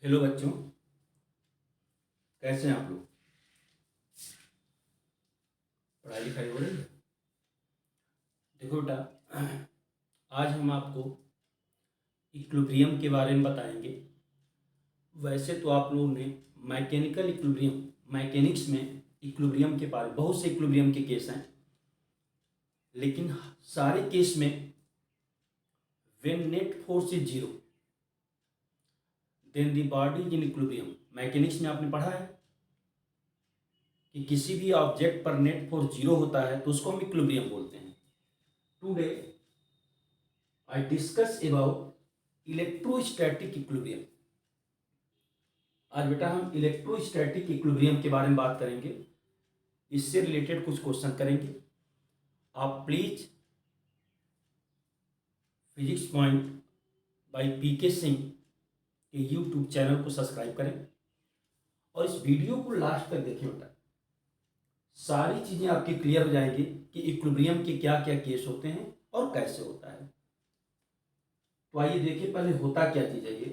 Hello बच्चों, कैसे हैं आप लोग। पढ़ाई लिखाई हो रही है। देखो बेटा, आज हम आपको इक्विलिब्रियम के बारे में बताएंगे। वैसे तो आप लोगों ने मैकेनिकल इक्विलिब्रियम, मैकेनिक्स में इक्विलिब्रियम के बारे बहुत से इक्विलिब्रियम के केस हैं, लेकिन सारे केस में when net force is zero then the body is in equilibrium. Mechanics में आपने पढ़ा है कि किसी भी ऑब्जेक्ट पर नेट फोर्स जीरो होता है तो उसको हम इक्विलिब्रियम बोलते हैं। Today I discuss about electrostatic equilibrium. आज बेटा हम इलेक्ट्रोस्टैटिक इक्विलिब्रियम के बारे में बात करेंगे। इससे रिलेटेड कुछ क्वेश्चन करेंगे। आप प्लीज फिजिक्स पॉइंट बाय पीके सिंह के यूट्यूब चैनल को सब्सक्राइब करें और इस वीडियो को लास्ट तक देखें बेटा। सारी चीज़ें आपकी क्लियर हो जाएंगी कि इक्विलिब्रियम के क्या क्या केस होते हैं और कैसे होता है। तो आइए देखिए पहले होता क्या चीज़ है ये।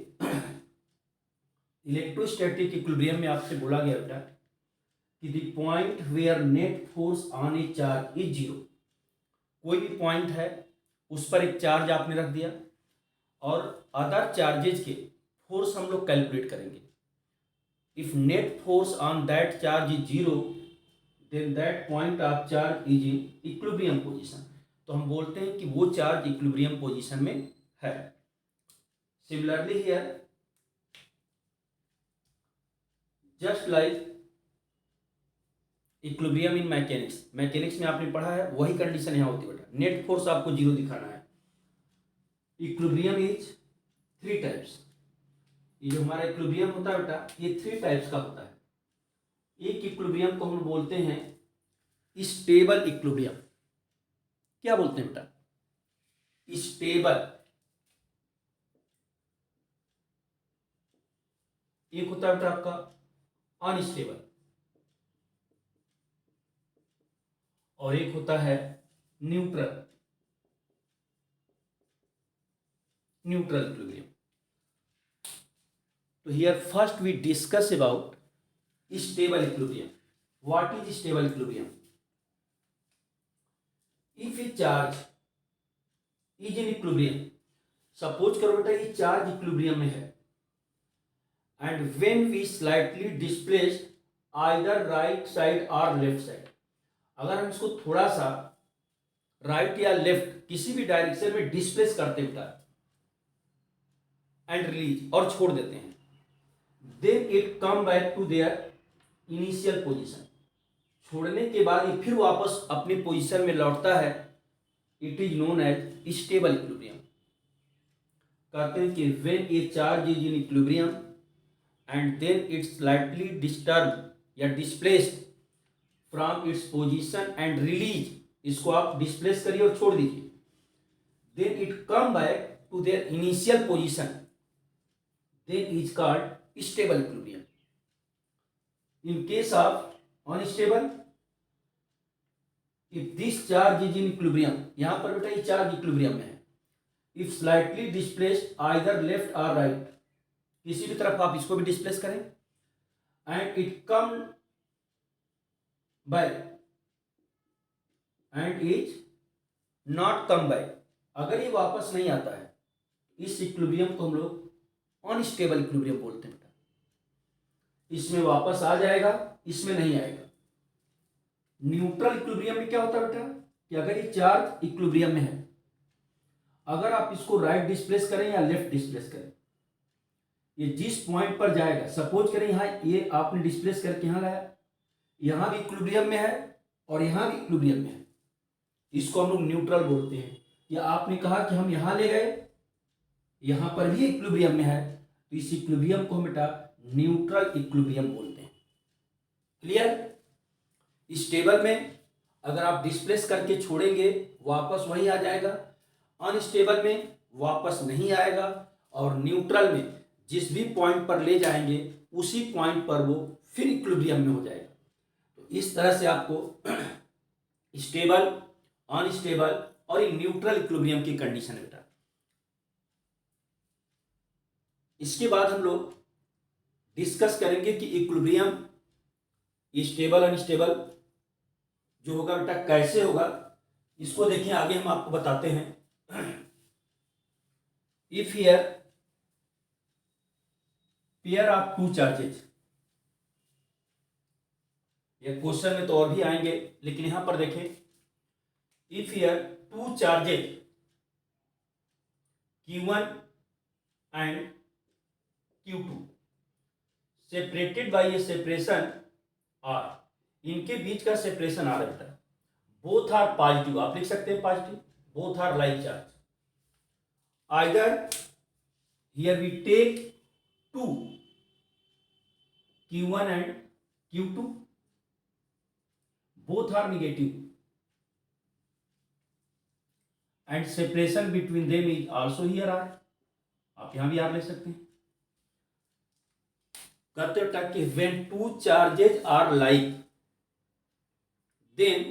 इलेक्ट्रोस्टैटिक इक्विलिब्रियम में आपसे बोला गया बेटा कि the point where net force on a charge is zero. कोई भी पॉइंट है उस पर एक चार्ज आपने रख दिया और अदर चार्जेज के फोर्स हम लोग कैलकुलेट करेंगे। If net force on that charge is zero then that point of charge is in equilibrium position. तो हम बोलते हैं कि वो चार्ज इक्विलिब्रियम पोजीशन में है। Similarly here, just like equilibrium in mechanics, mechanics में आपने पढ़ा है वही कंडीशन यहाँ होती है बेटा। नेट फोर्स आपको जीरो दिखाना है। Equilibrium is three types. ये जो हमारा इक्विलिब्रियम होता है बेटा ये थ्री टाइप्स का होता है। एक इक्विलिब्रियम को हम बोलते हैं स्टेबल इक्विलिब्रियम। क्या बोलते हैं बेटा? स्टेबल। एक होता है बेटा आपका अनस्टेबल और एक होता है न्यूट्रल। Neutral equilibrium. तो here first we discuss about stable equilibrium. What is stable equilibrium? If a charge is in equilibrium, suppose करो बेटा ये चार्ज इक्विलिब्रियम में है and when we slightly displaced either right side or left side, अगर हम इसको थोड़ा सा राइट या लेफ्ट किसी भी डायरेक्शन में डिस्प्लेस करते बेटा एंड रिलीज और छोड़ देते हैं, then it come back to their initial position. छोड़ने के बाद ये फिर वापस अपनी पोजीशन में लौटता है। It is known as stable equilibrium. कहते हैं कि when a charge is in equilibrium and then it's slightly disturbed या displaced from its position and release, इसको आप displace करिए और छोड़ दीजिए, then it come back to their initial position, then is called stable equilibrium. In case of unstable, if this charge is in equilibrium, यहाँ पर बेटा ये चार्ज इक्विलिब्रियम में है, if slightly displaced either left or right, किसी भी तरफ आप इसको भी डिस्प्लेस करें and it come back and is not come back, अगर ये वापस नहीं आता है इस इक्विलिब्रियम को हम लोग अनस्टेबल इक्विलिब्रियम बोलते हैं बेटा। इसमें वापस आ जाएगा, इसमें नहीं आएगा। न्यूट्रल इक्विलिब्रियम में क्या होता है बेटा कि अगर ये चार्ज इक्विलिब्रियम में है, अगर आप इसको राइट डिस्प्लेस करें या लेफ्ट डिस्प्लेस करें, ये जिस पॉइंट पर जाएगा, सपोज करें यहाँ ये आपने डिस्प्लेस करके यहाँ लाया, यहाँ भी इक्विलिब्रियम में है और यहाँ भी इक्विलिब्रियम में है, इसको हम लोग न्यूट्रल बोलते हैं। या आपने कहा कि हम यहाँ ले गए, यहाँ पर भी इक्विलिब्रियम में है, तो इस इक्विलिब्रियम को हम बेटा न्यूट्रल इक्विलिब्रियम बोलते हैं। क्लियर? स्टेबल में अगर आप डिस्प्लेस करके छोड़ेंगे वापस वही आ जाएगा, अनस्टेबल में वापस नहीं आएगा, और न्यूट्रल में जिस भी पॉइंट पर ले जाएंगे उसी पॉइंट पर वो फिर इक्विलिब्रियम में हो जाएगा। तो इस तरह से आपको स्टेबल, अनस्टेबल और एक न्यूट्रल इक्विलिब्रियम की कंडीशन है बेटा। इसके बाद हम लोग डिस्कस करेंगे कि इक्विलिब्रियम स्टेबल अनस्टेबल जो होगा बेटा कैसे होगा। इसको देखिए आगे हम आपको बताते हैं। If here pair of two charges, ये क्वेश्चन में तो और भी आएंगे, लेकिन यहां पर देखें, if here two charges Q1 and Q2 separated by A separation R, इनके बीच का सेपरेशन R है बेटा, बोथ आर पॉजिटिव, आप लिख सकते हैं positive, both are like charge, either here we take two Q1 and Q2, both are negative and separation between them is also here R, आप यहां भी R ले सकते हैं। कहते हैं कि when two charges are like, then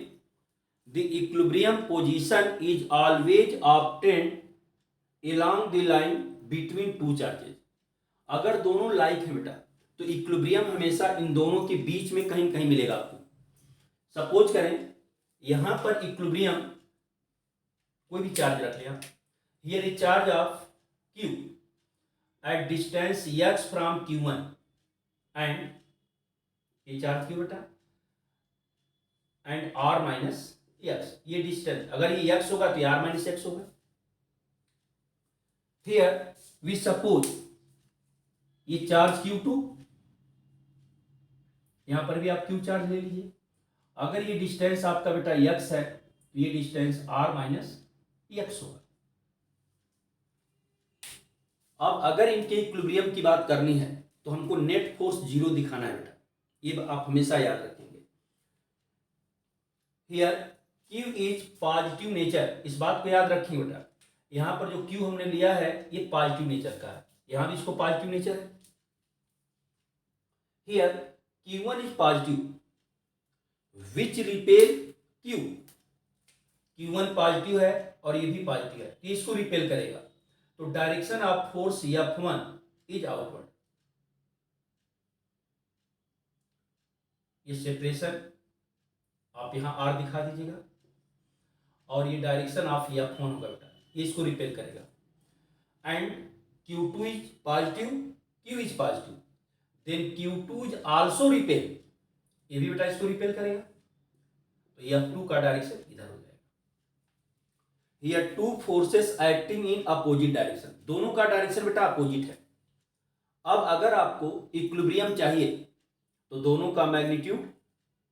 the equilibrium position is always obtained along the line between two charges। अगर दोनों लाइक है बेटा तो इक्विलिब्रियम हमेशा इन दोनों के बीच में कहीं कहीं मिलेगा आपको। सपोज करें यहां पर इक्विलिब्रियम, कोई भी चार्ज रख लिया, here A charge of Q at distance x from Q1 and ये चार्ज Q बेटा एंड R माइनस एक्स, ये डिस्टेंस अगर ये x होगा तो ये R माइनस एक्स होगा। हियर वी सपोज ये चार्ज Q2, यहां पर भी आप Q चार्ज ले लीजिए, अगर ये डिस्टेंस आपका बेटा x है तो ये डिस्टेंस R माइनस एक्स होगा। अब अगर इनके इक्विलिब्रियम की बात करनी है तो हमको नेट फोर्स जीरो दिखाना है बेटा, ये आप हमेशा याद रखेंगे। Here Q is positive nature, इस बात को याद रखिए बेटा, यहां पर जो Q हमने लिया है ये पॉजिटिव नेचर का है, यहां भी इसको पॉजिटिव नेचर है। Here Q1 is positive which repel Q, Q1 positive है और ये भी पॉजिटिव है, तो इसको रिपेल करेगा, तो direction of force F1 is outward. ये सेपरेशन आप यहां R दिखा दीजिएगा और ये डायरेक्शन ऑफ F1 होगा बेटा, ये इसको रिपेल करेगा। And Q2 is positive, Q is positive, then Q2 is also repel, ये भी बेटा इसको रिपेल करेगा, तो F2 का डायरेक्शन इधर हो जाएगा। Here two forces acting in opposite direction, दोनों का डायरेक्शन बेटा अपोजिट है। अब अगर आपको इक्विलिब्रियम चाहिए तो दोनों का मैग्नीट्यूड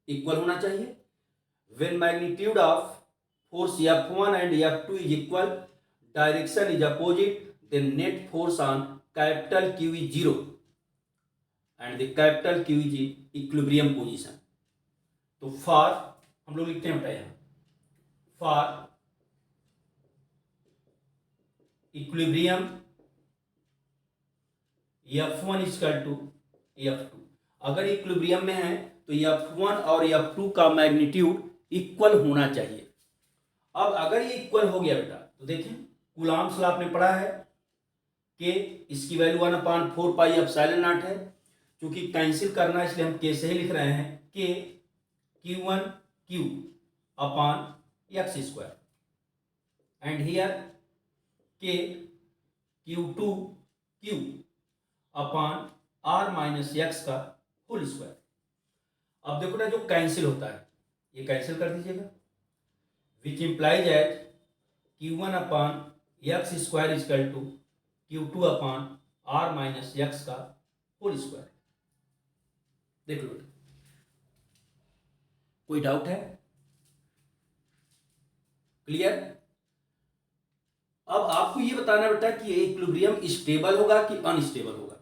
इक्वल होना चाहिए। When magnitude of force F1 and F2 is equal, direction is opposite, then net force on capital Q is zero and the capital Q is equilibrium position. तो फॉर हम लोग लिखते हैं बेटा यहां, for equilibrium F1 equal to F2, अगर equilibrium में है तो F1 और F2 का मैग्नीट्यूड इक्वल होना चाहिए। अब अगर ये इक्वल हो गया बेटा तो देखिए कूलॉम्स लॉ आपने पढ़ा है कि इसकी वैल्यू 1/4 पाई एप्सिलॉन नॉट है, क्योंकि कैंसिल करना इसलिए हम के से ही लिख रहे हैं कि Q1 Q upon x square and here के Q2 Q upon R minus x का होल स्क्वायर। अब देखो ना जो कैंसिल होता है ये कैंसिल कर दीजिएगा, which implies at Q1 upon x square equal to Q2 upon R minus x का होल स्क्वायर। देख लो कोई डाउट है? क्लियर? अब आपको ये बताना बेटा कि इक्विलिब्रियम स्टेबल होगा कि अनस्टेबल होगा।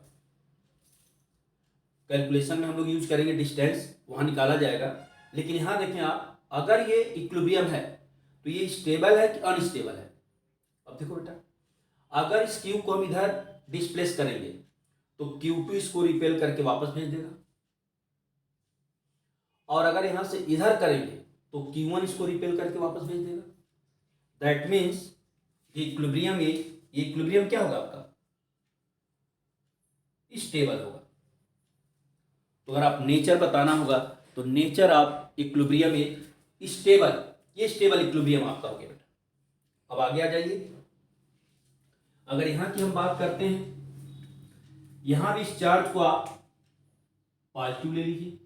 कैलकुलेशन में हम लोग यूज करेंगे डिस्टेंस, वहां निकाला जाएगा, लेकिन यहां देखें आप, अगर ये इक्विलिब्रियम है तो ये स्टेबल है कि अनस्टेबल है। अब देखो बेटा अगर इस Q को हम इधर डिस्प्लेस करेंगे तो Q2 इसको रिपेल करके वापस भेज देगा, और अगर यहां से इधर करेंगे तो Q1 इसको रिपेल करके वापस भेज देगा। दैट मीन्स इक्विलिब्रियम इज, ये इक्विलिब्रियम क्या होगा आपका? स्टेबल होगा। तो अगर आप नेचर बताना होगा तो nature of equilibrium is stable, ये स्टेबल इक्विलिब्रियम आपका हो गया बेटा। अब आगे आ जाइए, अगर यहां की हम बात करते हैं, यहां भी इस चार्ज को आप पॉजिटिव ले लीजिए,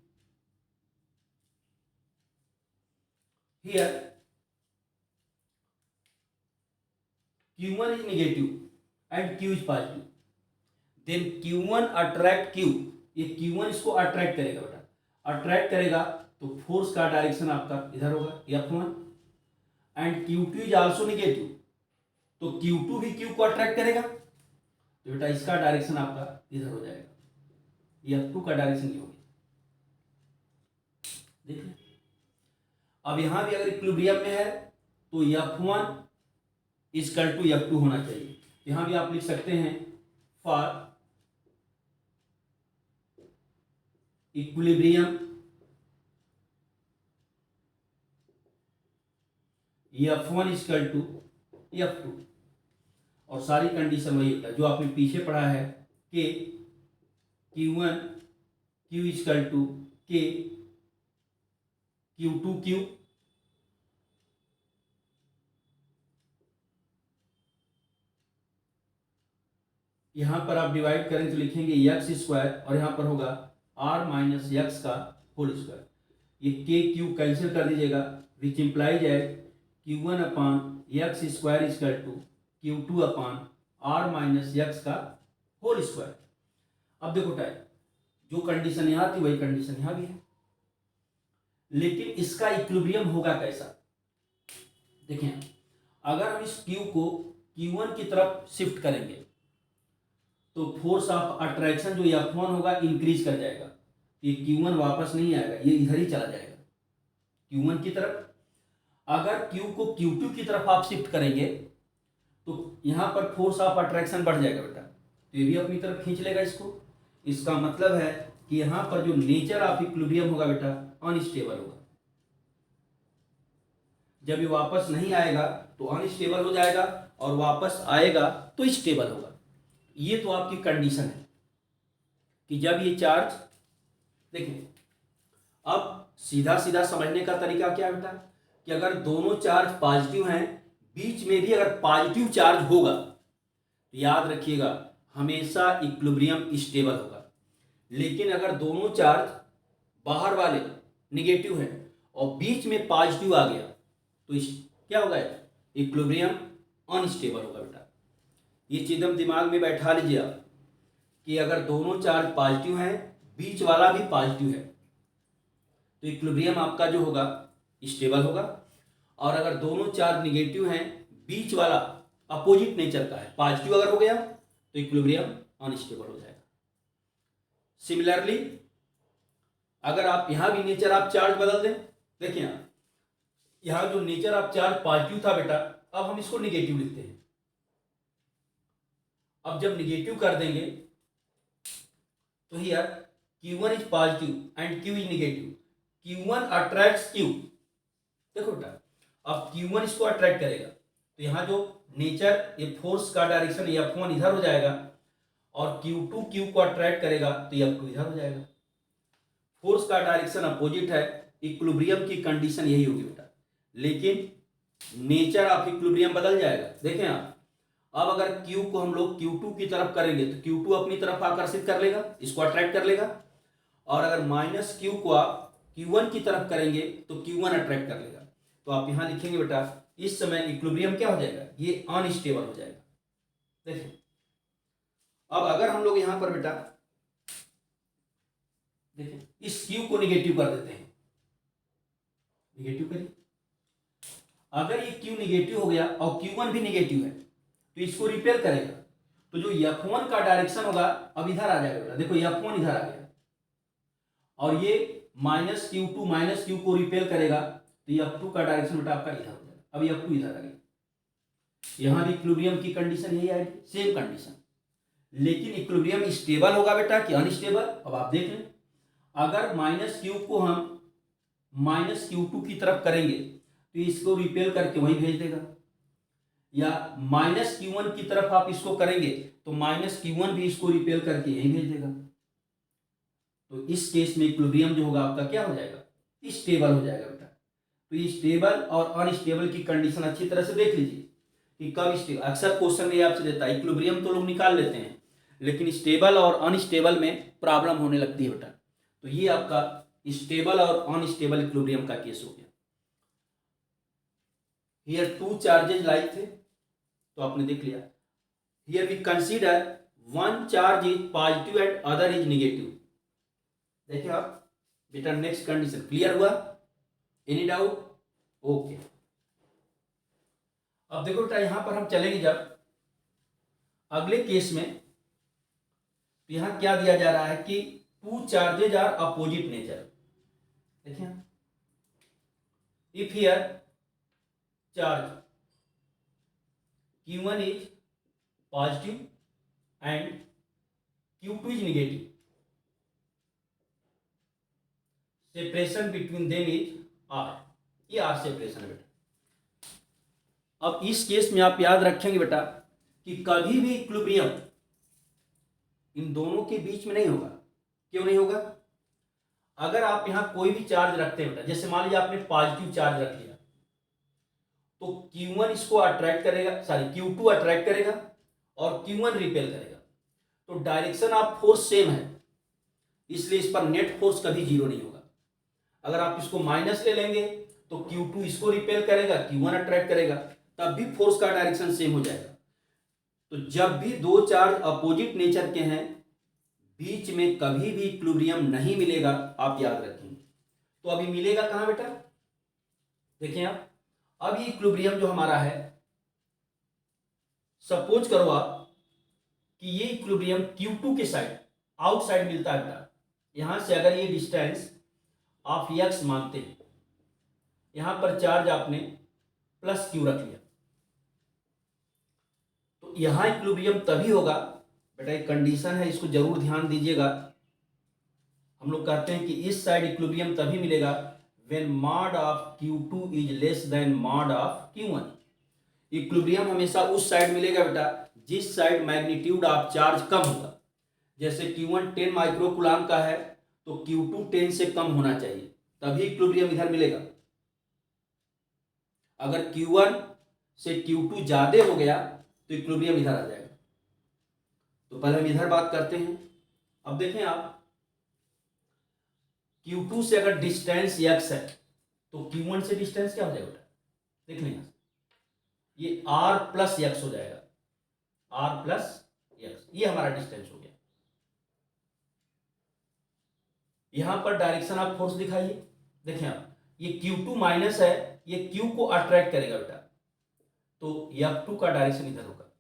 here Q1 is negative and Q is positive, then Q1 attract Q, ये Q1 इसको अट्रैक्ट करेगा बेटा, अट्रैक्ट करेगा तो फोर्स का डायरेक्शन आपका इधर होगा F1, and Q2 is also negative, तो Q2 भी Q को अट्रैक्ट करेगा, तो बेटा इसका डायरेक्शन आपका इधर हो जाएगा, F2 का डायरेक्शन ये हो गया। देखिए अब यहां भी अगर इक्विलिब्रियम में है तो F1 इक्वल टू F2 होना चाहिए। यहां भी आप लिख सकते हैं for equilibrium F1 equal to F2, और सारी कंडीशन वही होता है जो आपने पीछे पढ़ा है कि Q1 Q equal to K, Q2 Q, यहां पर आप डिवाइड करें तो लिखेंगे एक्स स्क्वायर, और यहां पर होगा r माइनस एक्स का होल स्क्वायर, ये के क्यू कैंसिल कर दीजिएगा, विच इंप्लाइज है Q1 upon x square equal to Q2 upon r minus x का होल स्क्वायर। अब देखो टाइप, जो कंडीशन यहां थी वही कंडीशन यहां भी है, लेकिन इसका इक्विलिब्रियम होगा कैसा? देखिए अगर हम इस Q को Q1 की तरफ शिफ्ट करेंगे तो फोर्स ऑफ अट्रैक्शन जो F1 होगा इंक्रीज कर जाएगा, ये Q1 वापस नहीं आएगा, ये इधर ही चला जाएगा Q1 की तरफ। अगर Q को Q2 की तरफ आप शिफ्ट करेंगे तो यहां पर फोर्स ऑफ अट्रैक्शन बढ़ जाएगा बेटा, तो ये भी अपनी तरफ खींच लेगा इसको। इसका मतलब है कि यहां पर जो नेचर ऑफ इक्विलिब्रियम होगा बेटा अनस्टेबल होगा, जब ये वापस नहीं आएगा तो अनस्टेबल हो जाएगा, और वापस आएगा तो स्टेबल होगा। ये तो आपकी कंडीशन है कि जब ये चार्ज, देखिए अब सीधा सीधा समझने का तरीका क्या बेटा, कि अगर दोनों चार्ज पॉजिटिव हैं, बीच में भी अगर पॉजिटिव चार्ज होगा तो याद रखिएगा हमेशा इक्विलिब्रियम स्टेबल होगा। लेकिन अगर दोनों चार्ज बाहर वाले निगेटिव हैं और बीच में पॉजिटिव आ गया तो क्या होगा, इक्विलिब्रियम अनस्टेबल होगा बेटा। ये चीज हम दिमाग में बैठा लीजिए आप कि अगर दोनों चार्ज पॉजिटिव हैं, बीच वाला भी पॉजिटिव है, तो इक्विलिब्रियम आपका जो होगा स्टेबल होगा, और अगर दोनों चार्ज निगेटिव हैं, बीच वाला अपोजिट नेचर का है, पॉजिटिव अगर हो गया तो इक्विलिब्रियम अनस्टेबल हो जाएगा। सिमिलरली अगर आप यहां भी नेचर ऑफ चार्ज बदल दें, देखिए यहां जो नेचर ऑफ चार्ज पॉजिटिव था बेटा, अब हम इसको निगेटिव लिखते हैं। अब जब निगेटिव कर देंगे तो here Q1 is positive and Q is negative, Q1 attracts Q, देखो बेटा अब Q1 इसको अट्रैक्ट करेगा तो यहाँ जो नेचर ये फोर्स का डायरेक्शन F1 इधर हो जाएगा, और Q2 Q को अट्रैक्ट करेगा तो F2 इधर हो जाएगा। फोर्स का डायरेक्शन अपोजिट है, इक्विलिब्रियम की कंडीशन यही होगी बेटा, लेकिन नेचर ऑफ इक्विलिब्रियम बदल जाएगा। देखें आप, अब अगर Q को हम लोग Q2 की तरफ करेंगे तो Q2 अपनी तरफ आकर्षित कर लेगा, इसको अट्रैक्ट कर लेगा, और अगर माइनस Q को आप Q1 की तरफ करेंगे तो Q1 अट्रैक्ट कर लेगा। तो आप यहां लिखेंगे बेटा इस समय इक्विलिब्रियम क्या हो जाएगा, ये अनस्टेबल हो जाएगा। देखिए अब अगर हम लोग यहां पर बेटा देखिए इस Q को निगेटिव कर देते हैं, निगेटिव करिए, अगर ये Q निगेटिव हो गया और Q1 भी निगेटिव है तो इसको रिपेल करेगा, तो जो F1 का डायरेक्शन होगा अब इधर आ जाएगा बेटा, देखो F1 इधर आ गया, और ये माइनस Q को रिपेल करेगा तो F2 का डायरेक्शन बेटा आपका इधर हो जाएगा, अब F2 इधर आ गया। यहां भी इक्विलिब्रियम की कंडीशन यही आएगी, सेम कंडीशन, लेकिन इक्विलिब्रियम स्टेबल होगा बेटा कि अनस्टेबल। अब आप देख लें, अगर माइनस Q को हम माइनस Q2 की तरफ करेंगे तो इसको रिपेल करके वहीं भेज देगा, या माइनस Q1 की तरफ आप इसको करेंगे तो माइनस Q1 भी इसको रिपेल करके यहीं भेज देगा। तो इस केस में इक्विलिब्रियम जो होगा आपका क्या हो जाएगा, स्टेबल हो जाएगा बेटा। तो ये स्टेबल और अनस्टेबल की कंडीशन अच्छी तरह से देख लीजिए कि कब स्टेबल। अक्सर क्वेश्चन में आपसे देता है इक्विलिब्रियम तो लोग निकाल लेते हैं, लेकिन स्टेबल और अनस्टेबल में प्रॉब्लम होने लगती है बेटा। तो ये आपका स्टेबल और अनस्टेबल इक्विलिब्रियम का केस हो गया। हियर टू चार्जेज लाइक थे तो आपने देख लिया। Here we consider one charge is positive and other is negative. देखिए आप बेटा, नेक्स्ट कंडीशन क्लियर हुआ? Any doubt? ओके। अब देखो बेटा, यहां पर हम चलेंगे जब अगले केस में, तो यहां क्या दिया जा रहा है कि two charges are opposite nature. देखिए, if here charge Q1 is positive and Q2 is negative, separation between them is R। ये R सेपरेशन है बेटा। अब इस केस में आप याद रखेंगे बेटा कि कभी भी इक्विलिब्रियम इन दोनों के बीच में नहीं होगा। क्यों नहीं होगा? अगर आप यहां कोई भी चार्ज रखते हैं बेटा, जैसे मान लीजिए आपने पॉजिटिव चार्ज रख लिया, तो Q1 इसको अट्रैक्ट करेगा, Q2 अट्रैक्ट करेगा और Q1 रिपेल करेगा। तो डायरेक्शन ऑफ फोर्स सेम है, इसलिए इस पर नेट फोर्स कभी जीरो नहीं होगा। अगर आप इसको माइनस ले लेंगे तो Q2 इसको रिपेल करेगा, Q1 अट्रैक्ट करेगा, तब भी फोर्स का डायरेक्शन सेम हो जाएगा। तो जब भी दो चार्ज अपोजिट नेचर के हैं, बीच में कभी भी इक्विलिब्रियम नहीं मिलेगा, आप याद रखेंगे। तो अभी मिलेगा कहां बेटा? देखिए आप, अब ये इक्विलिब्रियम जो हमारा है, सपोज करो आप कि ये इक्विलिब्रियम Q2 के साइड आउटसाइड मिलता है बेटा। यहां से अगर ये डिस्टेंस आप x मानते हैं, यहां पर चार्ज आपने प्लस Q रख लिया, तो यहां इक्विलिब्रियम तभी होगा बेटा, एक कंडीशन है, इसको जरूर ध्यान दीजिएगा। हम लोग कहते हैं कि इस साइड इक्विलिब्रियम तभी मिलेगा when mod of Q2 is less than mod of Q1। Equilibrium हमेशा उस साइड मिलेगा बेटा जिस साइड मैग्नीट्यूड ऑफ चार्ज कम होगा। जैसे Q1 10 माइक्रोकूलम का है तो Q2 10 से कम होना चाहिए, तभी इक्विलिब्रियम इधर मिलेगा। अगर Q1 से Q2 ज्यादा हो गया तो इक्विलिब्रियम इधर आ जाएगा। तो पहले हम इधर बात करते हैं। अब देखें आप, Q2 से अगर डिस्टेंस x है तो Q1 से डिस्टेंस क्या हो जाएगा बेटा? देख लें, ये R प्लस x हो जाएगा, R प्लस x, ये हमारा डिस्टेंस हो गया। यहां पर डायरेक्शन ऑफ फोर्स दिखाइए। देखें आप, ये Q2 माइनस है, ये Q को अट्रैक्ट करेगा बेटा, तो F2 का डायरेक्शन इधर होगा।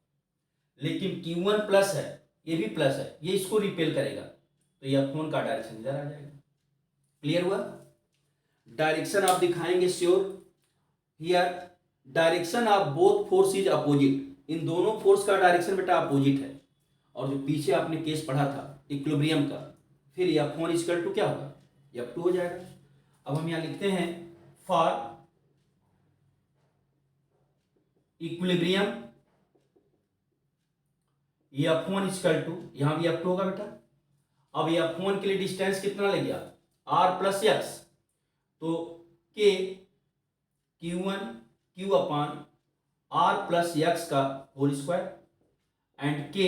लेकिन Q1 प्लस है, ये भी प्लस है, ये इसको रिपेल करेगा, तो F1 का डायरेक्शन इधर आ जाएगा। क्लियर हुआ? डायरेक्शन आप दिखाएंगे sure. Here direction of both force is opposite. इन दोनों फोर्स का डायरेक्शन बेटा अपोजिट है। और जो पीछे आपने केस पढ़ा था इक्विलिब्रियम का, फिर F1 इक्वल टू क्या होगा? F2 हो जाएगा। अब हम यहां लिखते हैं for equilibrium F1 equal to, यहां भी F2 होगा बेटा। अब F1 के लिए डिस्टेंस कितना ले गया? R प्लस x, तो K Q1 Q upon R plus x का whole square and K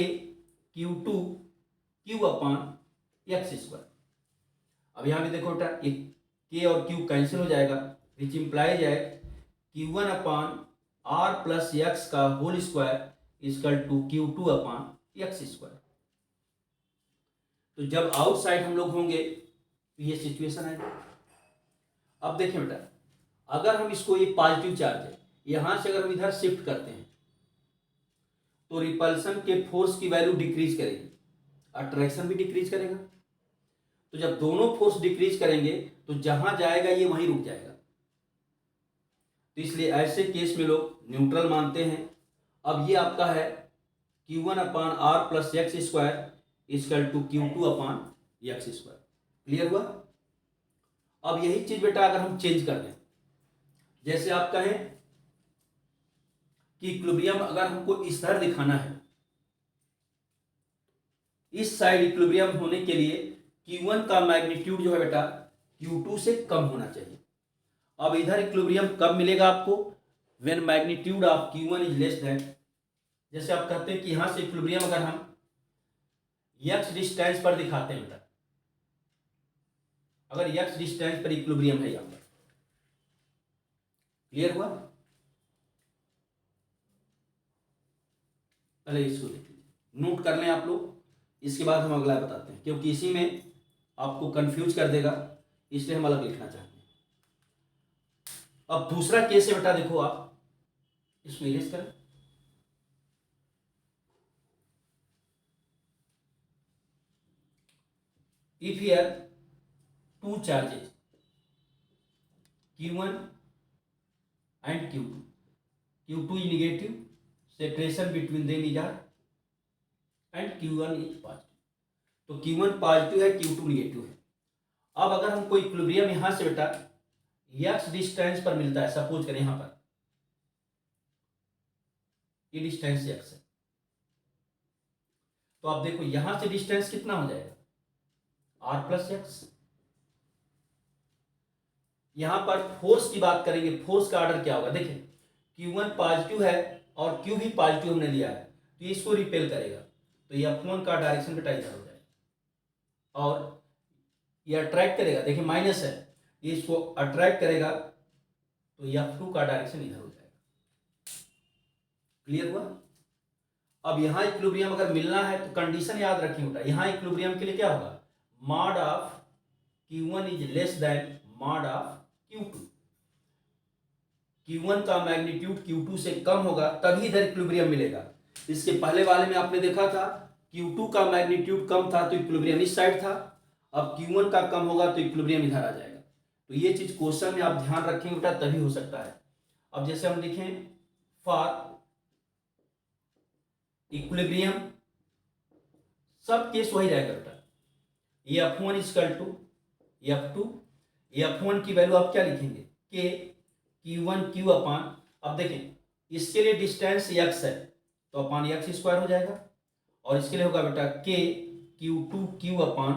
Q2 Q upon x square. अब यहां भी देखो बेटा, ये K और Q कैंसिल हो जाएगा, विच इंप्लाई है Q1 upon R plus x का whole square equal to Q2 upon x square. तो जब आउटसाइड हम लोग होंगे तो ये सिचुएशन है। अब देखें बेटा, अगर हम इसको, ये पॉजिटिव चार्ज है, यहां से अगर हम इधर शिफ्ट करते हैं तो रिपल्सन के फोर्स की वैल्यू डिक्रीज करेगी, अट्रैक्शन भी डिक्रीज करेगा। तो जब दोनों फोर्स डिक्रीज करेंगे तो जहां जाएगा ये वहीं रुक जाएगा। तो इसलिए ऐसे केस में लोग न्यूट्रल मानते हैं। अब ये आपका है Q1 upon R plus x square equal to Q2 upon x square. Clear हुआ? अब यही चीज बेटा अगर हम चेंज कर दें, जैसे आप कहें कि इक्विलिब्रियम अगर हमको इस तरह दिखाना है, इस साइड इक्विलिब्रियम होने के लिए Q1 का मैग्नीट्यूड जो है बेटा Q2 से कम होना चाहिए। अब इधर इक्विलिब्रियम कब मिलेगा आपको? When magnitude of Q1 is less than, जैसे आप कहते हैं कि यहां से इक्विलिब्रियम अगर हम x डिस्टेंस पर दिखाते हैं बेटा, अगर x डिस्टेंस पर इक्विलिब्रियम है यहां पर, क्लियर हुआ? पहले इसको देखिए, नोट कर लें आप लोग, इसके बाद हम अगला बताते हैं, क्योंकि इसी में आपको कंफ्यूज कर देगा, इसलिए हम अलग लिखना चाहते हैं। अब दूसरा केस है बेटा, देखो आप इसको इरेज करें। If here two charges Q1 and Q2, Q2 is negative, separation between them is R, and Q1 is positive, तो Q1 पॉजिटिव है, Q2 नेगेटिव है। अब अगर हम कोई इक्विलिब्रियम यहां से बेटा x डिस्टेंस पर मिलता है, सपोज करें यहां पर ये डिस्टेंस x है, तो आप देखो यहां से डिस्टेंस कितना हो जाएगा, r प्लस एक्स। यहां पर फोर्स की बात करेंगे, फोर्स का ऑर्डर क्या होगा, देखिए Q1 पॉजिटिव है और Q भी पॉजिटिव हमने लिया है, तो इसको रिपेल करेगा, तो ये F1 का डायरेक्शन बेटा इधर हो जाएगा, और ये अट्रैक्ट करेगा, देखिए माइनस है, ये इसको अट्रैक्ट करेगा, तो F2 का डायरेक्शन इधर हो जाएगा। क्लियर हुआ? अब यहां इक्विलिब्रियम अगर मिलना है तो कंडीशन याद रखिए बेटा, यहां इक्विलिब्रियम के लिए क्या होगा, mod of Q1 is less than mod of Q2। Q1 का मैग्नीट्यूड Q2 से कम होगा तभी इधर इक्विलिब्रियम मिलेगा। इसके पहले वाले में आपने देखा था Q2 का मैग्नीट्यूड कम था तो इक्विलिब्रियम इस साइड था, अब Q1 का कम होगा तो इक्विलिब्रियम इधर आ जाएगा। तो ये चीज क्वेश्चन में आप ध्यान रखेंगे बेटा, तभी हो सकता है। अब जैसे हम लिखें फॉर इक्विलिब्रियम, सब केस वही रहेगा बेटा, ये F1 equal to F2, F1 की वैल्यू आप क्या लिखेंगे, के Q1 Q अपान, अब देखें इसके लिए डिस्टेंस x है तो अपान x स्क्वायर हो जाएगा, और इसके लिए होगा बेटा के Q2 Q अपान,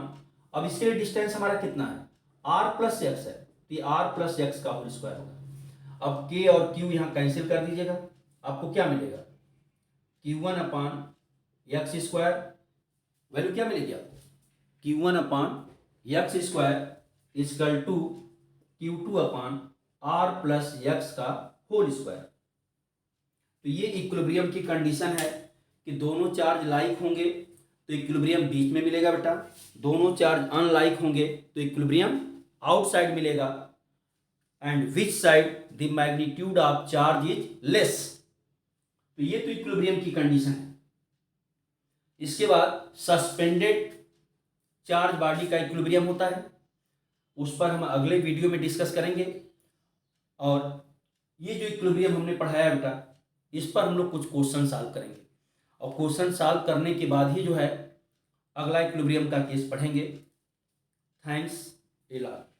अब इसके लिए डिस्टेंस हमारा कितना है, r प्लस एक्स है, तो r प्लस एक्स का होल स्क्वायर होगा। अब k और q यहाँ कैंसिल कर दीजिएगा, आपको क्या मिलेगा, Q1 upon x square, value क्या मिलेगी आपको, Q1 upon x square equal to Q2 upon r plus x का होल स्क्वायर। तो ये इक्विलिब्रियम की कंडीशन है कि दोनों चार्ज लाइक होंगे तो इक्विलिब्रियम बीच में मिलेगा बेटा, दोनों चार्ज अनलाइक होंगे तो इक्विलिब्रियम आउटसाइड मिलेगा, and which side the magnitude of charge is less. तो ये तो इक्विलिब्रियम की कंडीशन है। इसके बाद सस्पेंडेड चार्ज बॉडी का इक्विलिब्रियम होता है, उस पर हम अगले वीडियो में डिस्कस करेंगे, और ये जो इक्विलिब्रियम हमने पढ़ाया बेटा, इस पर हम लोग कुछ क्वेश्चन सॉल्व करेंगे, और क्वेश्चन सॉल्व करने के बाद ही जो है अगला इक्विलिब्रियम का केस पढ़ेंगे। Thanks a lot.